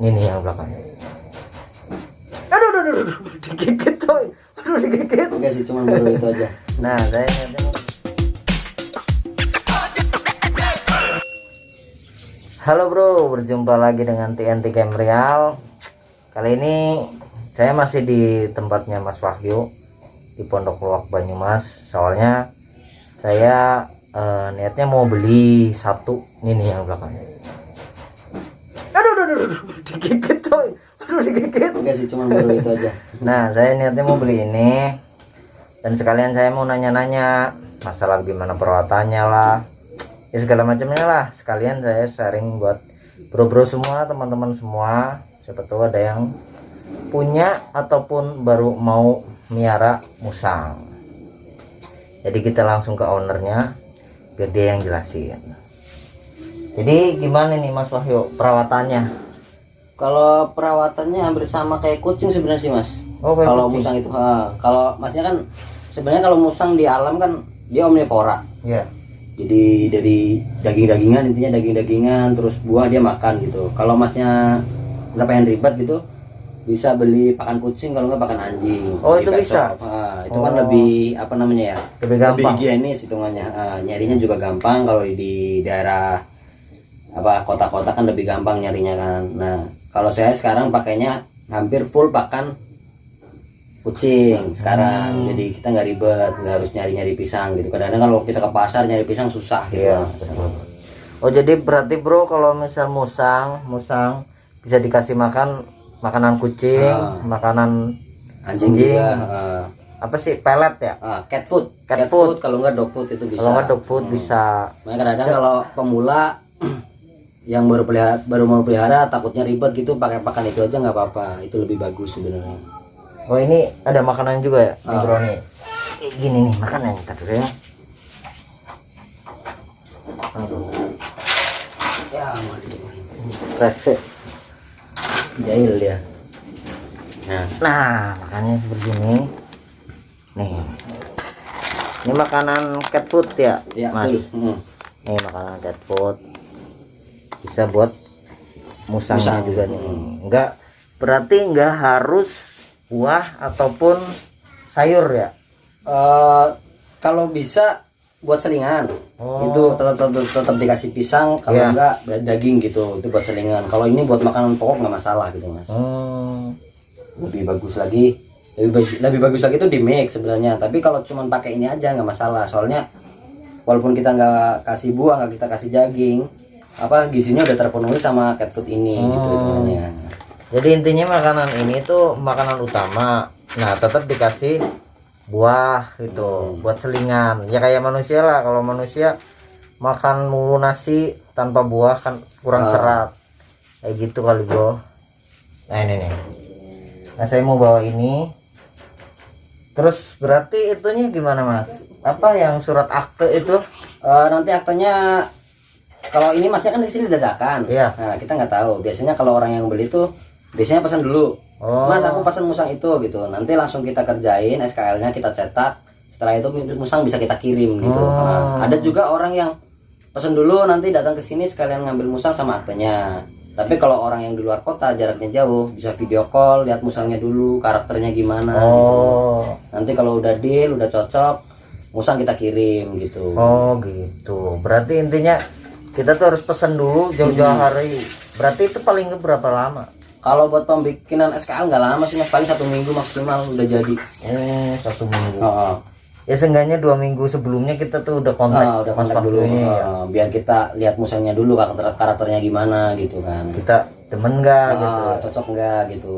Ini yang belakang. Aduh, digigit coy. Aduh, digigit. Enggak sih, cuma baru itu aja. Nah, saya halo bro, berjumpa lagi dengan TNT Game Real. Kali ini saya masih di tempatnya Mas Wahyu di Pondok Luwak Banyumas. Soalnya saya niatnya mau beli satu ini yang belakang. Aduh, digigit coy. Aduh, digigit. Enggak sih, cuma baru itu aja. Nah, saya niatnya mau beli ini. Dan sekalian saya mau nanya-nanya masalah gimana perawatannya lah, ya segala macamnya lah. Sekalian saya sharing buat bro-bro semua, teman-teman semua. Siapa tahu ada yang punya ataupun baru mau miara musang. Jadi kita langsung ke ownernya biar dia yang jelasin. Jadi gimana nih Mas Wahyu perawatannya? Kalau perawatannya hampir sama kayak kucing sebenarnya sih, Mas. Oh, kayak kalau kucing. musang itu, kalau masnya kan sebenarnya kalau musang di alam kan dia omnivora. Ya. Jadi dari daging-dagingan, intinya daging-dagingan, terus buah dia makan gitu. Kalau masnya nggak pengen ribet gitu, bisa beli pakan kucing, kalau nggak pakan anjing. Oh, di itu pet bisa? shop. Itu kan lebih apa namanya ya? Lebih gampang. higienis hitungannya. Nyarinya juga gampang. Kalau di daerah apa kota-kota kan lebih gampang nyarinya kan. Nah, kalau saya sekarang pakainya hampir full pakan kucing sekarang. Jadi kita nggak ribet, nggak harus nyari-nyari pisang gitu. Kadang-kadang kalau kita ke pasar nyari pisang susah gitu. Iya, betul. Oh, jadi berarti bro kalau misal musang bisa dikasih makan makanan kucing, makanan Anjing juga. apa sih, pelet ya? Cat food. Cat food. Kalau nggak dog food itu bisa. Kalau nggak dog food bisa. Makanya kadang-kadang kalau pemula yang baru mau pelihara takutnya ribet gitu, pakai pakan itu aja nggak apa-apa. Itu lebih bagus sebenarnya. Oh, ini ada makanan juga ya, nih bro nih. Kayak gini nih makanan tadi ya. Aduh, Ya, rese. jahil dia. Nah, makannya seperti ini. Nih. Ini makanan cat food ya, Ya, Mas? betul. Nih makanan cat food. Bisa buat musangnya Musang. juga nih. Berarti enggak harus buah ataupun sayur ya? Kalau bisa buat selingan. Oh. Itu tetap dikasih pisang, kalau Iya. enggak daging gitu. Itu buat selingan. Kalau ini buat makanan pokok nggak masalah gitu, Mas. Lebih bagus lagi. Lebih bagus lagi itu di mix sebenarnya. Tapi kalau cuma pakai ini aja nggak masalah. Soalnya walaupun kita nggak kasih buah, nggak kita kasih daging, gizinya udah terpenuhi sama cat food ini gitu hitungannya. Jadi intinya makanan ini tuh makanan utama. Nah, tetap dikasih buah gitu buat selingan. Ya kayak manusia lah. Kalau manusia makan mulu nasi tanpa buah kan kurang serat. Kayak gitu kali, bro. Nah, ini nih. Nah, saya mau bawa ini. Terus berarti itunya gimana, Mas? Apa yang surat akte itu? Nanti aktenya, kalau ini masnya kan di sini dadakan. Iya. Nah, kita nggak tahu. Biasanya kalau orang yang beli tuh biasanya pesan dulu. Oh. Mas, aku pesan musang itu gitu. Nanti langsung kita kerjain SKL-nya, kita cetak. Setelah itu musang bisa kita kirim gitu. Ada juga orang yang pesan dulu, nanti datang ke sini sekalian ngambil musang sama aktenya. Tapi kalau orang yang di luar kota jaraknya jauh, bisa video call, lihat musangnya dulu, karakternya gimana gitu. Nanti kalau udah deal, udah cocok, musang kita kirim gitu. Oh, gitu. Berarti intinya kita tuh harus pesan dulu jauh-jauh hari. Berarti itu paling berapa lama? Kalau buat pembikinan SKL nggak lama sih, Mas. Paling 1 minggu maksimal udah jadi. 1 minggu. Oh. Ya seenggaknya 2 minggu sebelumnya kita tuh udah kontak, Udah Mas kontak dulu. Wahyu ya. Biar kita lihat musangnya dulu, karakternya gimana gitu kan. Kita demen nggak gitu. Cocok nggak gitu.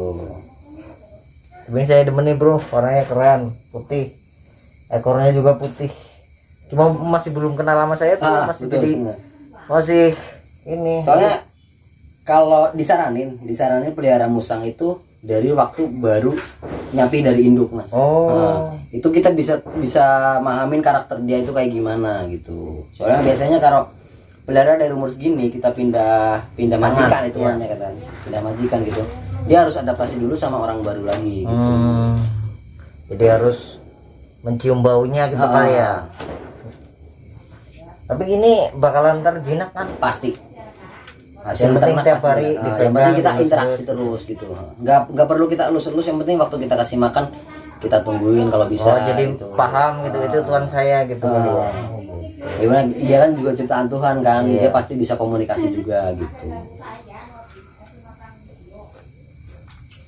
Tapi saya demen nih, bro, warnanya keren, putih, ekornya juga putih. Cuma masih belum kenal sama saya tuh, masih betul, jadi bener. masih ini. Soalnya kalau disaranin pelihara musang itu dari waktu baru nyapi dari induk, Mas. Itu kita bisa mahamin karakter dia itu kayak gimana gitu. Soalnya biasanya kalau pelihara dari umur segini kita pindah majikan itu namanya kan. Pindah majikan gitu. Dia harus adaptasi dulu sama orang baru lagi gitu. Jadi harus mencium baunya gitu kali ya. Tapi ini bakalan ntar jinak kan? Pasti. hasil Yang penting ternak tiap pasti hari ada. Yang dipegang penting kita terus. interaksi terus gitu, nggak perlu kita elus-elus, yang penting waktu kita kasih makan kita tungguin kalau bisa. Oh, jadi gitu. paham gitu, itu Tuhan saya gitu kali ya. Gimana, dia kan juga ciptaan Tuhan kan, Iya. dia pasti bisa komunikasi juga gitu.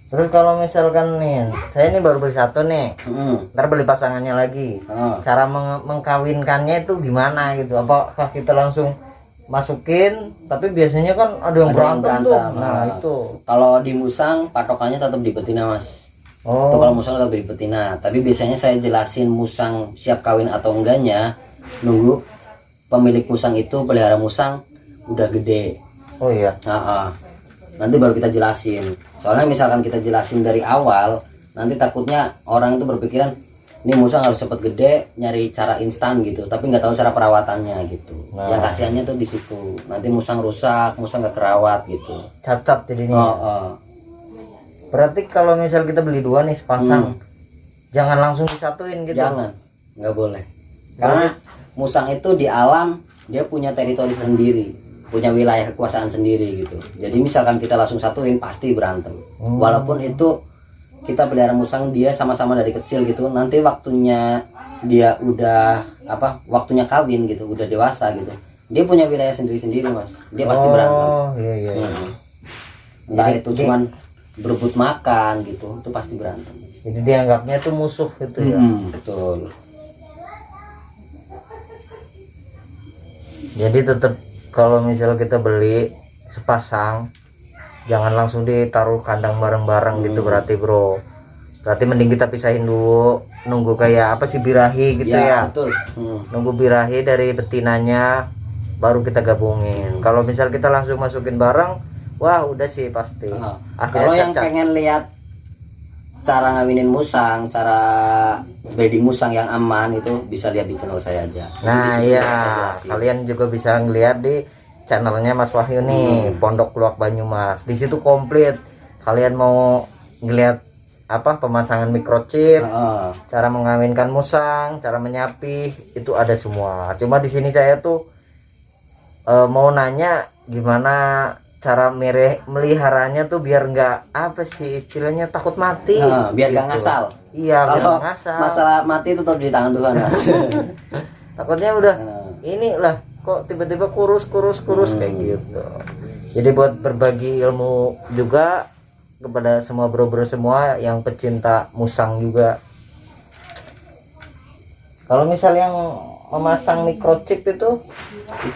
Terus kalau misalkan nih, saya ini baru beli satu nih, Hmm. ntar beli pasangannya lagi. Oh. Cara mengkawinkannya itu gimana gitu? Apakah kita langsung masukin? Tapi biasanya kan ada yang Ada yang berantem tuh. berantem. Nah, itu. Kalau di musang patokannya tetap di betina mas. Oh. Itu kalau musang tetap di betina. Tapi biasanya saya jelasin musang siap kawin atau enggaknya nunggu pemilik musang itu, pelihara musang udah gede. Oh iya. Nanti baru kita jelasin. Soalnya misalkan kita jelasin dari awal, nanti takutnya orang itu berpikiran ini musang harus cepet gede, nyari cara instan gitu, tapi nggak tahu cara perawatannya gitu. Nah. Yang kasihannya tuh di situ. Nanti musang rusak, musang nggak kerawat gitu. Cacat jadinya. Berarti kalau misal kita beli dua nih sepasang, jangan langsung disatuin gitu. Jangan, nggak boleh. Karena musang itu di alam dia punya teritori sendiri, punya wilayah kekuasaan sendiri gitu. Jadi misalkan kita langsung satuin pasti berantem. Walaupun itu kita pelihara musang dia sama-sama dari kecil gitu, nanti waktunya dia udah waktunya kawin gitu, udah dewasa gitu, dia punya wilayah sendiri-sendiri mas. Dia pasti berantem. Oh iya. Entah Jadi- itu cuman berebut makan gitu, itu pasti berantem. Jadi dianggapnya tuh musuh gitu ya. Betul. Jadi tetap kalau misal kita beli sepasang, jangan langsung ditaruh kandang bareng-bareng gitu berarti bro. Berarti mending kita pisahin dulu, nunggu kayak apa sih, birahi gitu ya. Betul. Nunggu birahi dari betinanya, baru kita gabungin. Kalau misal kita langsung masukin bareng, wah udah sih pasti. Kalau yang cacat. pengen lihat cara ngawinin musang, cara breeding musang yang aman itu bisa lihat di channel saya aja. Nah Di situ iya, saya jelasin. kalian juga bisa ngeliat di channelnya Mas Wahyu nih, Pondok Luwak Banyumas. Di situ komplit. Kalian mau ngeliat apa pemasangan microchip, cara mengawinkan musang, cara menyapih, itu ada semua. Cuma di sini saya tuh mau nanya gimana cara meliharanya tuh biar nggak apa sih istilahnya, takut mati. Biar nggak gitu. ngasal. Iya, biar Kalau nggak ngasal. masalah mati itu tetap di tangan Tuhan mas. Takutnya udah inilah kok tiba-tiba kurus kayak gitu. Jadi buat berbagi ilmu juga kepada semua bro-bro semua yang pecinta musang juga. Kalau misal yang memasang microchip itu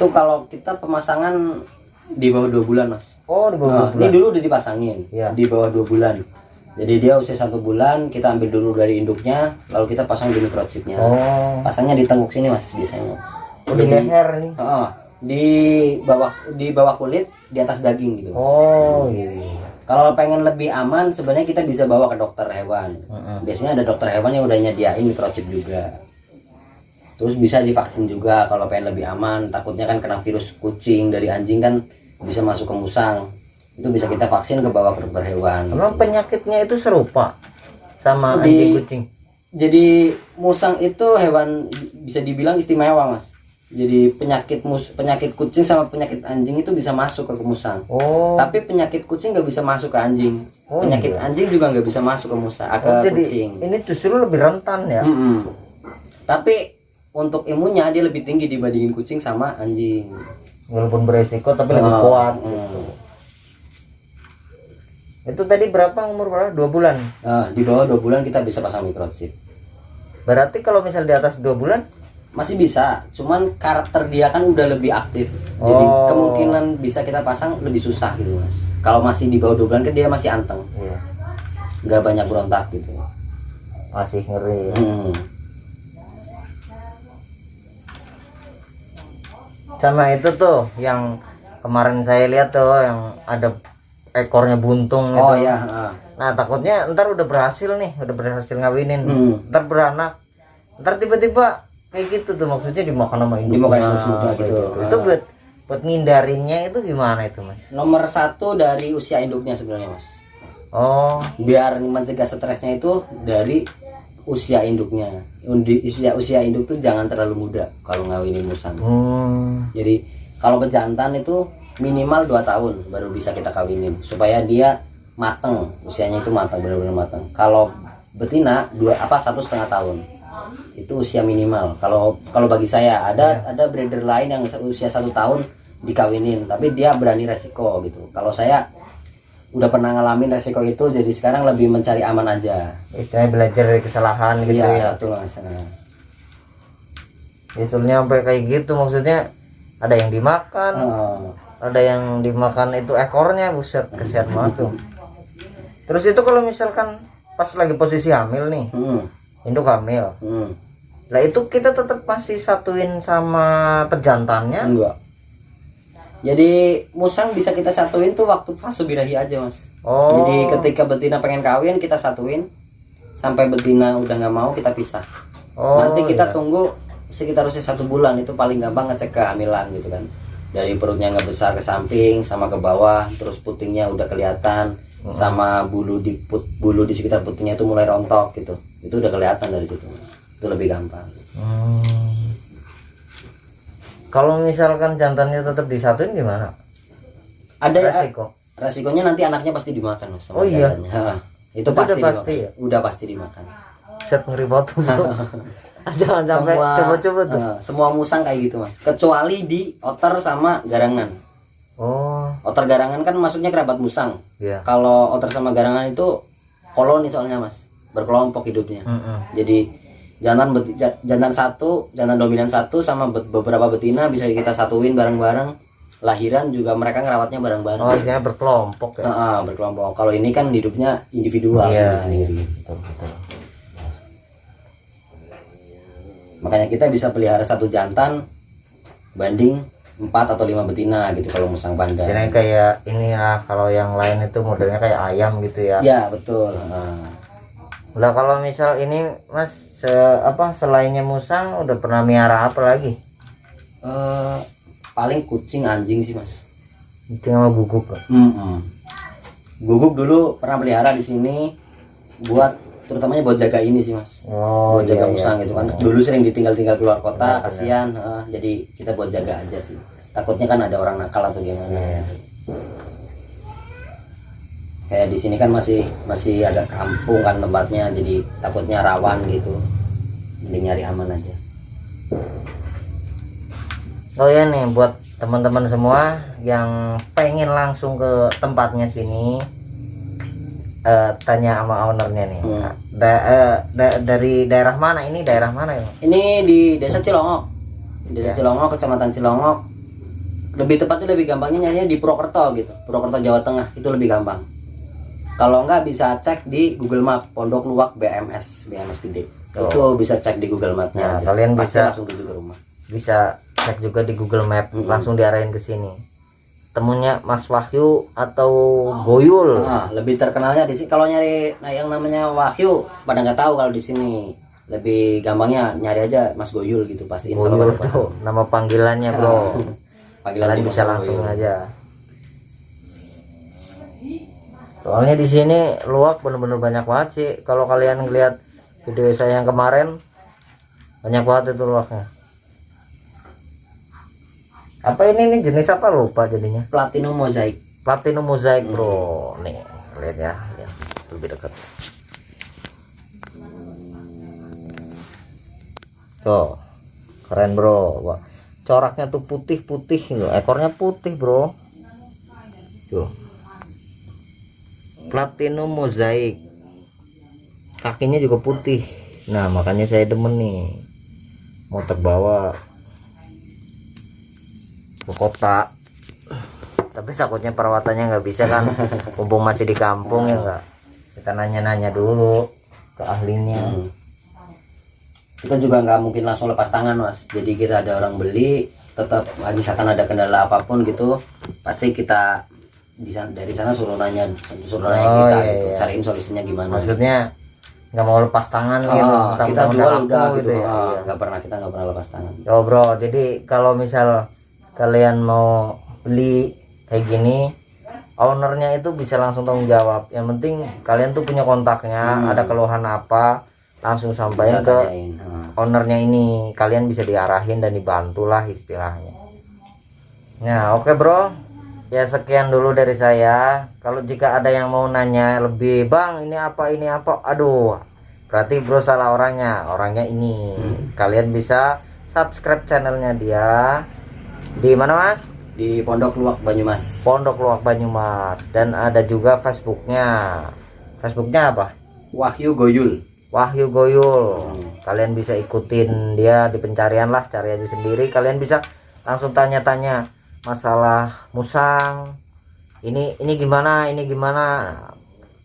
kalau kita pemasangan di bawah 2 bulan mas. oh di bawah Ini dulu udah dipasangin. Iya. Di bawah 2 bulan. Jadi dia usia 1 bulan, kita ambil dulu dari induknya, lalu kita pasang di microchipnya. Oh, Pasangnya di tengkuk sini mas biasanya. di leher nih. Di bawah kulit, di atas daging gitu. Oh iya. Kalau pengen lebih aman, sebenarnya kita bisa bawa ke dokter hewan. Biasanya ada dokter hewan yang udah nyediain microchip juga. Terus bisa divaksin juga kalau pengen lebih aman. Takutnya kan kena virus kucing dari anjing kan bisa masuk ke musang. Itu bisa kita vaksin ke bawa ke dokter hewan. Emang penyakitnya itu serupa sama Di- anjing kucing? Jadi musang itu hewan bisa dibilang istimewa mas. Jadi penyakit kucing sama penyakit anjing itu bisa masuk ke musang. Oh. Tapi penyakit kucing nggak bisa masuk ke anjing. Oh, Penyakit iya. anjing juga nggak bisa masuk ke ke Oh, jadi kucing. ini justru lebih rentan ya. Tapi untuk imunnya dia lebih tinggi dibandingin kucing sama anjing. Walaupun beresiko tapi lebih kuat. Itu tadi berapa, umur berapa? 2 bulan. Nah, di bawah 2 bulan kita bisa pasang microchip. Berarti kalau misal di atas 2 bulan Masih bisa, cuman karakter dia kan udah lebih aktif. Jadi kemungkinan bisa kita pasang lebih susah gitu mas. Kalau masih di bawah 2 bulan kan dia masih anteng, iya, nggak banyak berontak gitu. masih ngeri ya. Sama itu tuh yang kemarin saya lihat tuh yang ada ekornya buntung Oh itu. ya. Nah takutnya ntar udah berhasil nih, udah berhasil ngawinin, ntar beranak, ntar tiba-tiba kayak gitu tuh, maksudnya dimakan sama induknya. Dimakan induk semua kayak gitu. Itu buat ngindarinnya itu gimana itu mas? Nomor 1 dari usia induknya sebenarnya mas. Oh, Biar mencegah stresnya itu dari usia induknya. Usia induk tuh jangan terlalu muda kalau ngawinin musang. Jadi kalau pejantan itu minimal 2 tahun baru bisa kita kawinin supaya dia mateng, usianya itu matang, benar-benar matang. Kalau betina 1,5 tahun itu usia minimal. Kalau bagi saya ada breeder lain yang usia 1 tahun dikawinin, tapi dia berani resiko gitu. Kalau saya udah pernah ngalamin resiko itu, jadi sekarang lebih mencari aman aja. Istilahnya belajar dari kesalahan gitu Iya, ya. betul Mas. Misalnya sampai kayak gitu, maksudnya ada yang dimakan, ada yang dimakan itu ekornya, buset, kesian banget tuh. Terus itu kalau misalkan pas lagi posisi hamil nih, induk hamil, lah itu kita tetap masih satuin sama pejantannya? Enggak. Jadi musang bisa kita satuin tuh waktu fase birahi aja Mas. Oh. Jadi ketika betina pengen kawin kita satuin, sampai betina udah nggak mau kita pisah. Oh, nanti kita iya. tunggu sekitar usia 1 bulan, itu paling gampang ngecek kehamilan gitu kan. Dari perutnya nggak besar ke samping sama ke bawah, terus putingnya udah kelihatan, sama bulu di sekitar putingnya itu mulai rontok gitu. Itu udah kelihatan dari situ Mas. Itu lebih gampang. Kalau misalkan jantannya tetap disatuin gimana? Ada resiko. Resikonya nanti anaknya pasti dimakan Mas, sama Oh iya. jantannya. Itu pasti udah dimakan. pasti ya? Udah pasti dimakan. Set ngeri banget tuh. Jangan sampai coba-coba tuh. Semua musang kayak gitu Mas, kecuali di otter sama garangan. Oh. Otter garangan kan maksudnya kerabat musang. Iya. Kalau otter sama garangan itu koloni soalnya Mas, berkelompok hidupnya. Jadi jantan dominan satu sama beberapa betina bisa kita satuin bareng-bareng. Lahiran juga mereka ngerawatnya bareng-bareng. Oh, istilahnya berkelompok ya. Berkelompok. Kalau ini kan hidupnya individual sendiri. Betul. Makanya kita bisa pelihara 1 jantan banding 4 atau 5 betina gitu kalau musang panda. Jadi kayak ini lah, kalau yang lain itu modelnya kayak ayam gitu ya. Ya betul. Lah kalau misal ini Mas, selainnya musang udah pernah miara apa lagi? Paling kucing, anjing sih Mas. Itu sama guguk. Guguk dulu pernah pelihara di sini terutamanya buat jaga ini sih Mas. Oh, buat jaga iya, musang iya. gitu kan. Dulu sering ditinggal-tinggal keluar kota, Benar. kasihan. Jadi kita buat jaga aja sih. Takutnya kan ada orang nakal atau gimana. Kayak di sini kan masih agak kampung kan tempatnya, jadi takutnya rawan gitu. Mending nyari aman aja. Oh ya nih, buat teman-teman semua yang pengen langsung ke tempatnya sini, tanya sama ownernya nih. Dari daerah mana ini? Daerah mana ya? Ini di Desa Cilongok. Cilongok, Kecamatan Cilongok. Lebih tepatnya, lebih gampangnya nyarinya di Purwokerto gitu. Purwokerto Jawa Tengah itu lebih gampang. Kalau nggak bisa cek di Google Map Pondok Luwak BMS gede. Itu bisa cek di Google Map-nya aja. Kalian pasti bisa langsung tuju ke rumah. Bisa cek juga di Google Map, langsung diarahin ke sini. Temunya Mas Wahyu atau Goyul. Lebih terkenalnya di sini. Kalau nyari yang namanya Wahyu pada nggak tahu, kalau di sini lebih gampangnya nyari aja Mas Goyul gitu, pasti insya Allah Goyul tuh nama panggilannya bro. Panggilan Kalian di bisa Musang langsung Goyul. aja. Soalnya di sini luwak bener-bener banyak banget sih. Kalau kalian ngeliat video saya yang kemarin, banyak banget itu luwaknya. Apa ini jenis apa, lupa jadinya? Platinum Mosaic. Platinum Mosaic bro. Nih lihat ya, lihat lebih dekat. Tuh keren bro. Wah, coraknya tuh putih-putih loh. Ekornya putih bro. Tuh Platinum Mosaic, kakinya juga putih. Nah makanya saya demen nih, mau terbawa ke kota, tapi takutnya perawatannya nggak bisa kan. Mumpung masih di kampung ya nggak, kita nanya-nanya dulu ke ahlinya. Kita juga nggak mungkin langsung lepas tangan Mas, jadi kita ada orang beli, tetap misalkan ada kendala apapun gitu, pasti kita dari sana suruh nanya kita gitu, cariin solusinya gimana. Maksudnya nggak mau lepas tangan gitu, kita jual udah gitu ya. kita nggak pernah lepas tangan. Oh bro, jadi kalau misal kalian mau beli kayak gini, ownernya itu bisa langsung tanggung jawab. Yang penting kalian tuh punya kontaknya, ada keluhan apa langsung sampaikan ke ownernya ini, kalian bisa diarahin dan dibantulah istilahnya. Nah oke bro, Ya sekian dulu dari saya. Kalau jika ada yang mau nanya lebih, bang ini apa, aduh, berarti bro salah orangnya ini. Kalian bisa subscribe channelnya dia di mana mas? Di Pondok Luwak Banyumas. Pondok Luwak Banyumas. Dan ada juga Facebooknya apa? Wahyu Goyul. Wahyu Goyul. Kalian bisa ikutin dia di pencarian lah, cari aja sendiri. Kalian bisa langsung tanya-tanya masalah musang, ini gimana,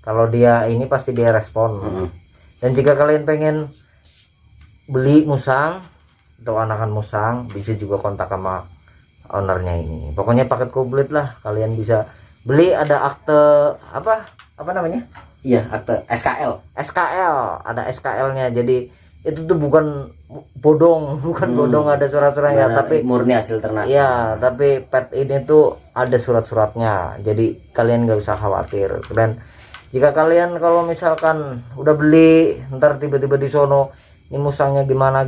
kalau dia ini pasti dia respon. Dan jika kalian pengen beli musang atau anakan musang, bisa juga kontak sama ownernya ini. Pokoknya paket komplit lah, kalian bisa beli. Ada akte apa namanya, Iya, akte SKL, ada SKL-nya. Jadi itu tuh bukan bodong, ada surat-suratnya, tapi murni hasil ternak. iya, tapi pet ini tuh ada surat-suratnya, jadi kalian nggak usah khawatir. Dan jika kalian kalau misalkan udah beli, ntar tiba-tiba di sono ini musangnya gimana,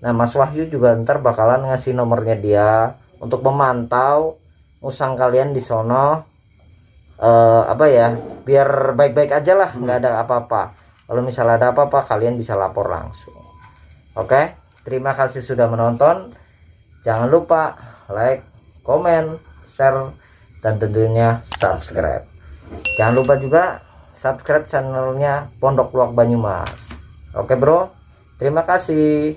nah Mas Wahyu juga ntar bakalan ngasih nomornya dia untuk memantau musang kalian di sono, biar baik-baik aja lah, nggak ada apa-apa. Kalau misalnya ada apa-apa, kalian bisa lapor langsung. Oke, terima kasih sudah menonton. Jangan lupa like, komen, share, dan tentunya subscribe. Jangan lupa juga subscribe channelnya Pondok Luwak Banyumas. Oke bro, terima kasih.